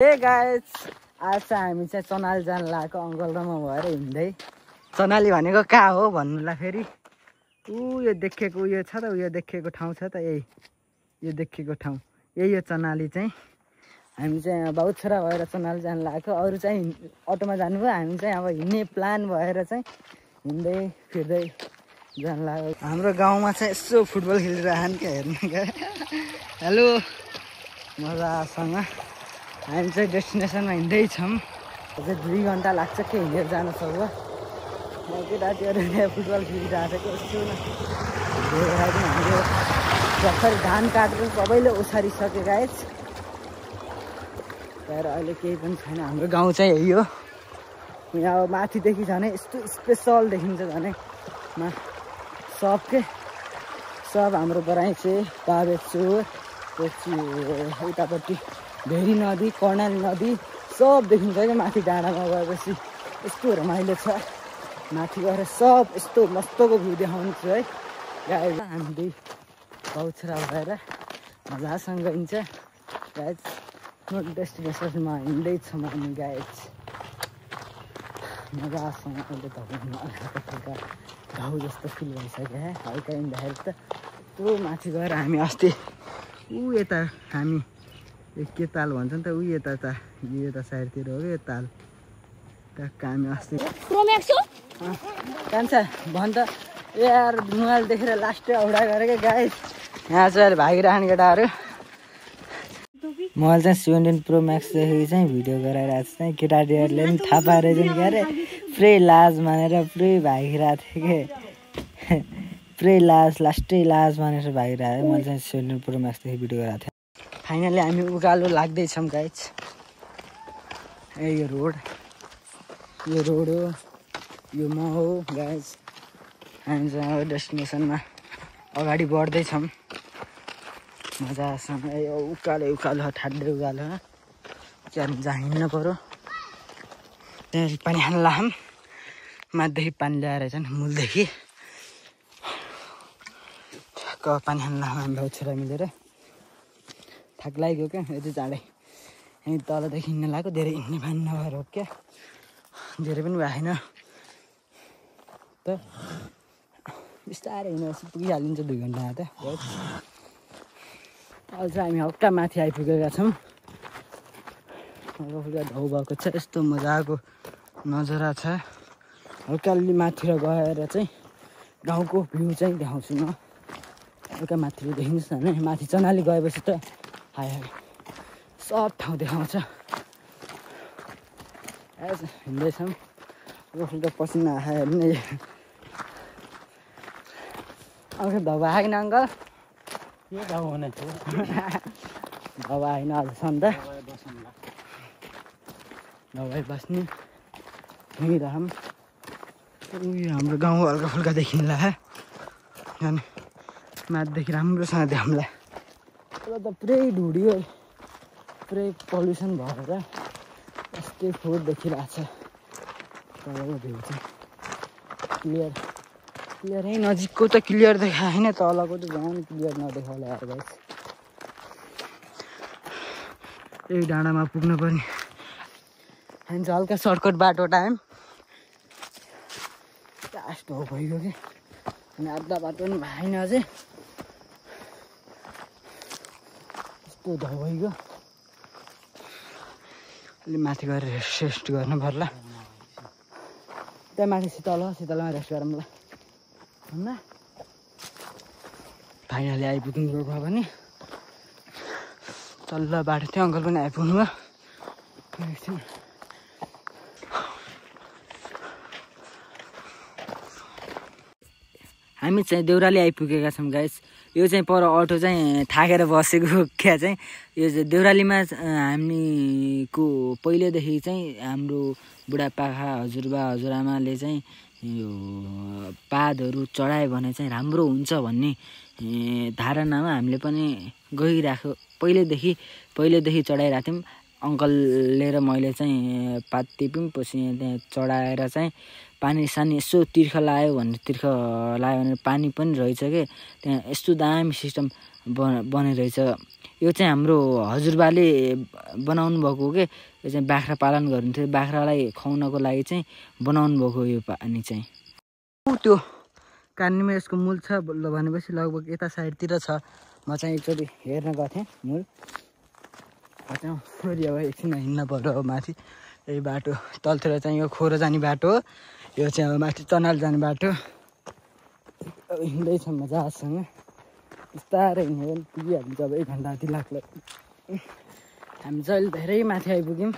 Hey guys, आज चाहिँ हामी चाहिँ चनाली जान लागेको अङ्कल र म भएर हिँड्दै। चनाली भनेको कहाँ हो भन्नुलाई फेरि यो देखेको उयो छ त, उयो देखेको ठाउँ छ त, यही यो देखेको ठाउँ यही हो चनाली चाहिँ। हामी चाहिँ बाउ छोरा भएर चनाली जान लागेको, अरू चाहिँ अटोमा जानुभयो, हामी चाहिँ अब हिँड्ने प्लान भएर चाहिँ हिँड्दै फिर्दै जान लाग्यो। हाम्रो गाउँमा चाहिँ यसो फुटबल खेलिरहन् क्या, हेर्नु क्या। हेलो, मजासँग हामी चाहिँ डेस्टिनेसनमा हिँड्दैछौँ। अझै 2 घन्टा लाग्छ के हिँडेर जानु सक्छ। केटाकेटीहरू त्यहाँ फुटबल खेलिरहेको छ यस्तो न। हाम्रो भर्खर धान काटेर सबैले ओछारिसके गाइस, तर अहिले केही पनि छैन। हाम्रो गाउँ चाहिँ यही हो। यहाँ अब माथिदेखि झनै यस्तो स्पेसल देखिन्छ, झनै सब हाम्रो बराइचे बाबेचोर पछि उतापट्टि भेरी नदी, कर्णाली नदी सब देखिन्छ क्या माथि डाँडामा गएपछि। यस्तो रमाइलो छ, माथि गएर सब यस्तो मस्तको भ्यू देखाउँछु है गाइस। हामी दुई बाउ छोरा भएर मजासँग गइन्छ गाइस। डेस्टिनेसनमा हिँड्दैछौँ हामी गाइस मजासँग। अहिले त हल्का घाउ जस्तो फिल भइसक्यो है, हल्का हिँड्दाखेरि त। त्यो माथि गएर हामी अस्ति यता हामी के ताल भन्छ नि त, यता त यो त साइडतिर हो कि यो ताल ट्याक्क हामी अस्ति कान्छ भन् त यार, मोबाइल देखेर लास्टै औडा गरेँ क्या गाइस। यहाँ चाहिँ अहिले भागिरहने केटाहरू। मोबाइल चाहिँ 17 प्रो म्याक्सदेखि चाहिँ भिडियो गराइरहेको चाहिँ केटाकेटीहरूले पनि थाहा पाएर चाहिँ के अरे पुरै लाज मानेर पुरै भागिरहेको थिएँ कि पुरै लास्टै लाज मानेर भागिरहेको थिएँ। मैले चाहिँ 17 प्रो म्याक्सदेखि भिडियो गराएको थिएँ। फाइनली हामी उकालो लाग्दैछौँ गाइस। यो रोड हो, यो म हो गाइस। हामी चाहिँ डेस्टिनेसनमा अगाडि बढ्दैछौँ मजासँग। यो उकालो ठाड्दै उकालो चाहिँ जहाँ हिँड्नु पऱ्यो त्यहाँ पानी हान्ला हम। माथिदेखि पानी ल्याएर चाहिँ मूलदेखि पानी हान्ला हामी भाउ छोरा मिलेर। थाक लाग्यो क्या यति चाँडै। यहीँ तलदेखि हिँड्न लाग्यो, धेरै हिँड्ने बानी नभएर हो क्या, धेरै पनि भएन त। बिस्तारै हिँडेपछि पुगिहालिन्छ 2 घन्टामा त। अहिले चाहिँ हामी हल्का माथि आइपुगेका छौँ। हल्का ढाउ भएको छ, यस्तो मजाको नजारा छ। हल्का अलि माथितिर गएर चाहिँ गाउँको भ्यू चाहिँ देखाउँछु म। हल्का माथितिर देखिन्छ नि, माथि चनाली गएपछि त हाय सब ठाउँ देखाउँछ। हिँड्दैछौँ, हल्का पसिना आयो नि। अङ्कल धवा आएन अङ्कल? के धवा हुने थियो? धवा आएन अझसम्म त। दबाई बस्ने हिँडिरहौँ। उयो हाम्रो गाउँ हल्का फुल्का देखिन्ला है, अनि माथिदेखि राम्रोसँग देखाउँला। अहिले त पुरै ढुडियो, पुरै पल्युसन भएर यस्तै फोहोर देखिरहेको छ। तलको भ्यू चाहिँ क्लियर नजिकको त क्लियर देखायो होइन, तलको त झन् क्लियर नदेखाउला यार गाइस। यही डाँडामा पुग्नु पर्ने। हामी चाहिँ हल्का सर्टकट बाटो टाइम लास्ट हो भइगयो कि, अनि आधा बाटो पनि भएन अझै, यस्तो धौ भइगयो। अलि माथि गएर रेस्ट गर्नु पर्ला। त्यहाँ माथि शीतलमा रेस्ट गरौँ ल। फाइनली आइपुग्नु गएको पनि तल्लो बाटो थियो, अङ्कल पनि आइपुग्नु भयो। हामी चाहिँ देउराली आइपुगेका छौँ गाइस। यो चाहिँ पर अटो चाहिँ थाकेर बसेको क्या चाहिँ। यो चाहिँ देउरालीमा हामीको पहिलेदेखि चाहिँ हाम्रो बुढापाका हजुरबा हजुरआमाले चाहिँ यो पादहरू चढायो भने चाहिँ राम्रो हुन्छ भन्ने धारणामा हामीले पनि गइरहेको पहिलेदेखि चढाइरहेको थियौँ। अङ्कलले र मैले चाहिँ पात टिप्यौँ, पछि त्यहाँ चढाएर चाहिँ पानी सानी यसो तिर्ख लायो भने पानी पनि रहेछ के त्यहाँ। यस्तो दामी सिस्टम बने रहेछ यो चाहिँ हाम्रो हजुरबाले बनाउनु भएको हो कि यो चाहिँ बाख्रा पालन गर्नुहुन्थ्यो बाख्रालाई खुवाउनको लागि चाहिँ बनाउनु भएको यो पानी चाहिँ त्यो कान्नीमा यसको मूल छ भनेपछि लगभग यता साइडतिर छ म चाहिँ एकचोटि हेर्न गएको थिएँ मूल फेरि अब एकछिन हिँड्न पर्यो माथि यही बाटो तलतिर चाहिँ यो खोरो जाने बाटो हो यो चाहिँ अब माथि चनाल जाने बाटो अब हिँड्दैछ मजासँग बिस्तारै हिँड्यो भने पुगिहाल्छ अब 1 घन्टा जति लाग्ला हामी चाहिँ अहिले धेरै माथि आइपुग्यौँ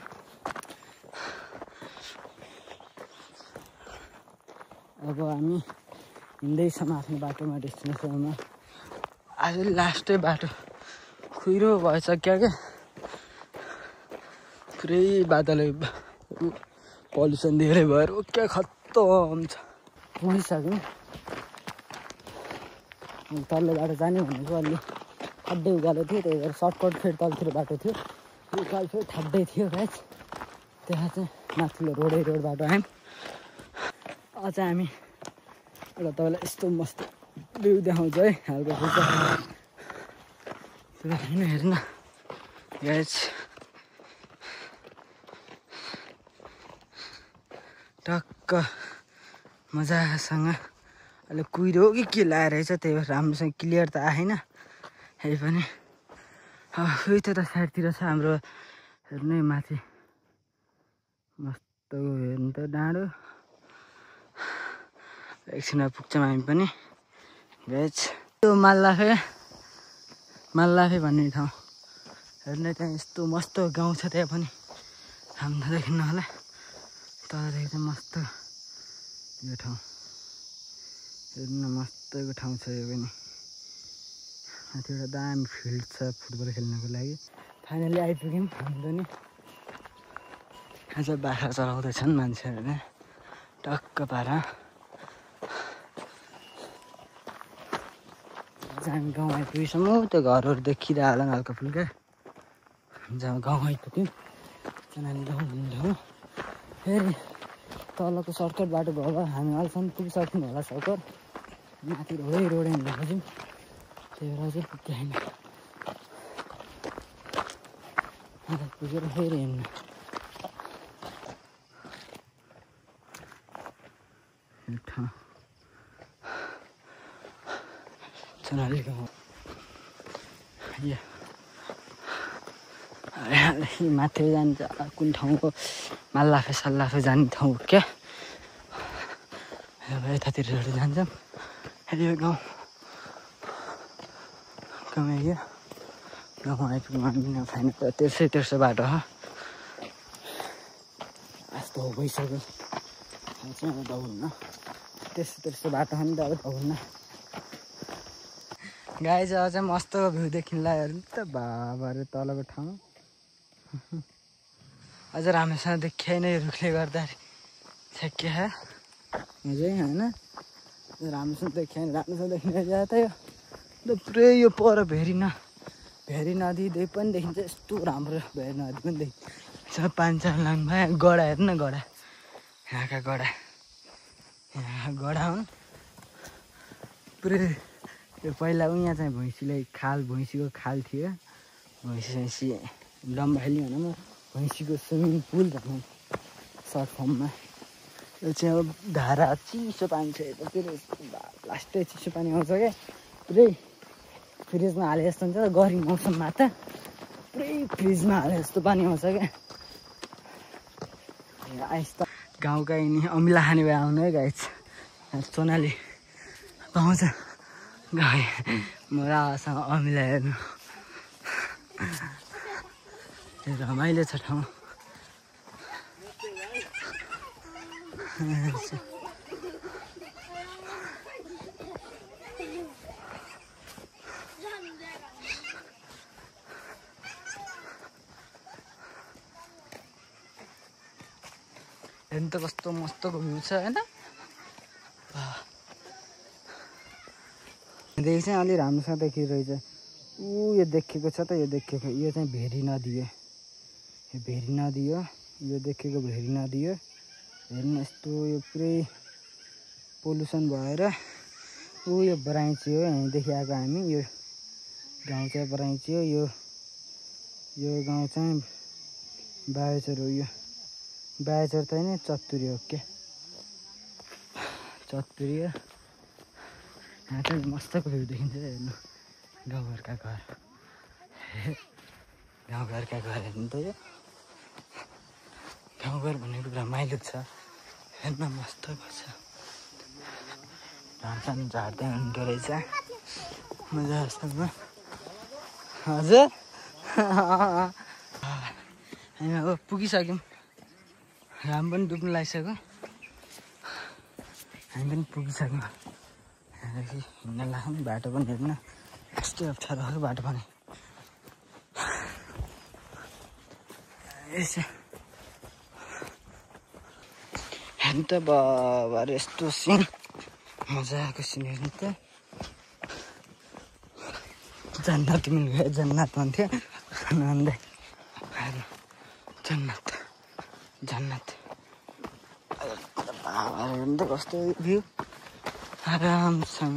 अब हामी हिँड्दैछौँ आफ्नो बाटोमा डेस्टिनेसनमा आज लास्टै बाटो खुइरो भइसक्यो क्या पुरै बादल पल्युसन धेरै भएर क्या खत्तम छ पुगिसक्यौँ तल्लो बाटो जाने भनेको अलि ठड्डै उकालो थियो त्यही भएर सर्टकट फेरि तलतिर बाटो थियो उकालो फेरि ठड्डै थियो गाइस त्यहाँ चाहिँ माथिल्लो रोड बाटो आयौँ अझ हामी एउटा तपाईँलाई यस्तो मस्त भ्यू देखाउँछ है हल्का फुल्का हेर्न गाइस टक्क मजासँग अहिले कुहिरो कि के लाएर रहेछ त्यही भएर राम्रोसँग क्लियर त आएन यही पनि उही त साइडतिर छ हाम्रो हेर्नु है माथि मस्त हेर्नु त डाँडो एकछिनमा पुग्छौँ हामी पनि गाइस त्यो माल्लाफे भन्ने ठाउँ हेर्नु त्यहाँ यस्तो मस्त गाउँ छ त्यहाँ पनि हामी त देखिन्न होला तलदेखि चाहिँ मस्त यो ठाउँ हेर्नु मस्तको ठाउँ छ यो पनि माथि एउटा दामी फिल्ड छ फुटबल खेल्नको लागि फाइनली आइपुग्यौँ हामी पनि आज बाख्रा चलाउँदैछन् मान्छेहरूले टक्क पारा हामी गाउँ आइपुगेछौँ त्यो घरहरू देखिरह होला हल्का फुल्का जब गाउँ आइपुग्यौँ चनाली गाउँ ठाउँ फेरि तलको सर्टकट बाटो भयो होला हामी अहिलेसम्म पुगिसक्यौँ होला सर्टकट माथि रोडै हिँड्नु खोज्यौँ त्यही भएर चाहिँ पुग्दैन पुगेर फेरि हिँड्नु ठाउँ चनाली गाउँ माथि जान्छ कुन ठाउँको माल्लाफे सल्लाफे जाने ठाउँ क्या अब यतातिर जान्छौँ यो गाउँ कमाइयो गाउँ आइपुग्नु हामी फाइनल तेर्सो बाटो हो यस्तो हो भइसक्यो चाहिँ अब दौड्न तेर्सो बाटो हो नि त अब दौड्न गाई चाहिँ अझै मस्त भ्यू देखिनलाई हेर्नु त बाबाहरू तलको ठाउँ अझ राम्रोसँग देखिएन यो रुखले गर्दाखेरि छ्याक्किया अझै होइन राम्रोसँग देखिएन राम्रोसँग देखिन जाँदा त यो पुरै यो पर भेरी नदी पनि देखिन्छ यस्तो राम्रो भेरी नदी पनि देखिन्छ पाञ्चाल लाङमा गडा हेर्नु गडा यहाँका गडा हुन् पुरै यो पहिला यहाँ चाहिँ भैँसीको खाल थियो भैँसी डम्बाली भनौँ न भैँसीको स्विमिङ पुल भनौँ सर्ट फर्ममा यो चाहिँ अब धारा चिसो पानी छ यतातिर लास्टै चिसो पानी आउँछ क्या पुरै फ्रिजमा हाले जस्तो हुन्छ गर्मी मौसममा त पुरै फ्रिजमा हाले जस्तो पानी आउँछ क्या आइस त गाउँका यिनी अमिला खाने भए आउनु है गाइस सोनाली पाउँछ गएँ म रासँग अमिला हेर्नु रमाइलो छ ठाउँ हेर्नु त कस्तो मस्तको भ्यू छ होइन देखि चाहिँ अलि राम्रोसँग देखिरहेछ यो देखेको छ त यो देखेको यो चाहिँ भेरी नदी हो यो भेरी नदी हो यो देखेको भेरी नदी हो हेर्नु यस्तो यो पुरै पोल्युसन भएर यो बराइँची हो यहीँदेखि आएको हामी यो गाउँ चाहिँ बराइँची हो यो यो गाउँ चाहिँ बायोचर हो। यो बायोचर त होइन चत्तुरी हो के चत्तुरी हो। यहाँ चाहिँ मस्तको भ्यू देखिन्छ हेर्नु गाउँघरका घर गाउँघरका घर हेर्नु त यो गाउँघर भनेको रमाइलो छ हेर्न मस्तको छ। धान झार्दै हुँदो रहेछ मजा जस्तोमा हजुर हामी अब पुगिसक्यौँ घाम पनि डुब्नु लागिसक्यो हामी पनि पुगिसक्यौँ यहाँदेखि हिँड्न लाग्यौँ बाटो पनि हेर्न यस्तै अप्ठ्यारो हो बाटो पनि यसो हेर्नु त बाबा यस्तो सिन मजाको सिन हेर्नु त जन्नत मिल्यो जन्नत भन्थ्यो भन्दै जन्नत जन्नत हेर्नु त कस्तो भ्यू आरामसँग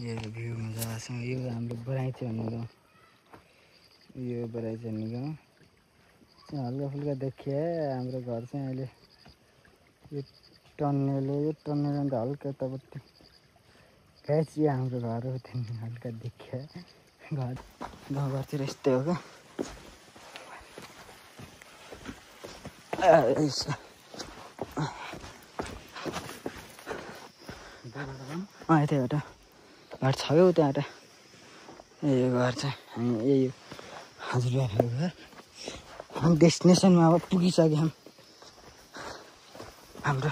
यो भ्यू मजासँग यो हाम्रो बराइचे भन्ने गाउँ यो बराइचे भन्ने गाउँ हल्का फुल्का देखिए हाम्रो घर चाहिँ अहिले यो टन्नेल हो यो टन्नेल अन्त हल्का यतापट्टि गाइस यो हाम्रो घर हो त्यहाँदेखि हल्का देखिए घर गाउँघरतिर यस्तै हो क्या यतैबाट घर छ क्या त्यहाँबाट यो घर चाहिँ हामी यही हो हजुरबाहरूको घर हामी डेस्टिनेसनमा अब पुगिसक्यौँ हाम्रो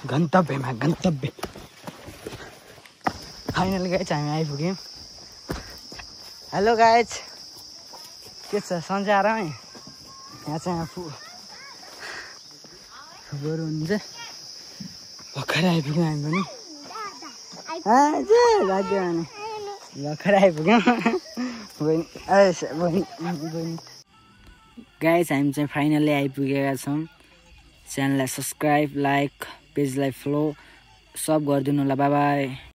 गन्तव्यमा गन्तव्य फाइनल गाइज हामी आइपुग्यौँ। हेलो गाइज के छ सन्चै आरामै यहाँ चाहिँ बरु हुन्छ भर्खरै आइपुग्यौँ हामी पनि हजुर लाग्यो भने भर्खरै आइपुग्यौँ बहिनी गाइज हामी चाहिँ फाइनली आइपुगेका छौँ। च्यानललाई सब्सक्राइब लाइक पेजलाई फलो सब गरिदिनु होला बाई बाई।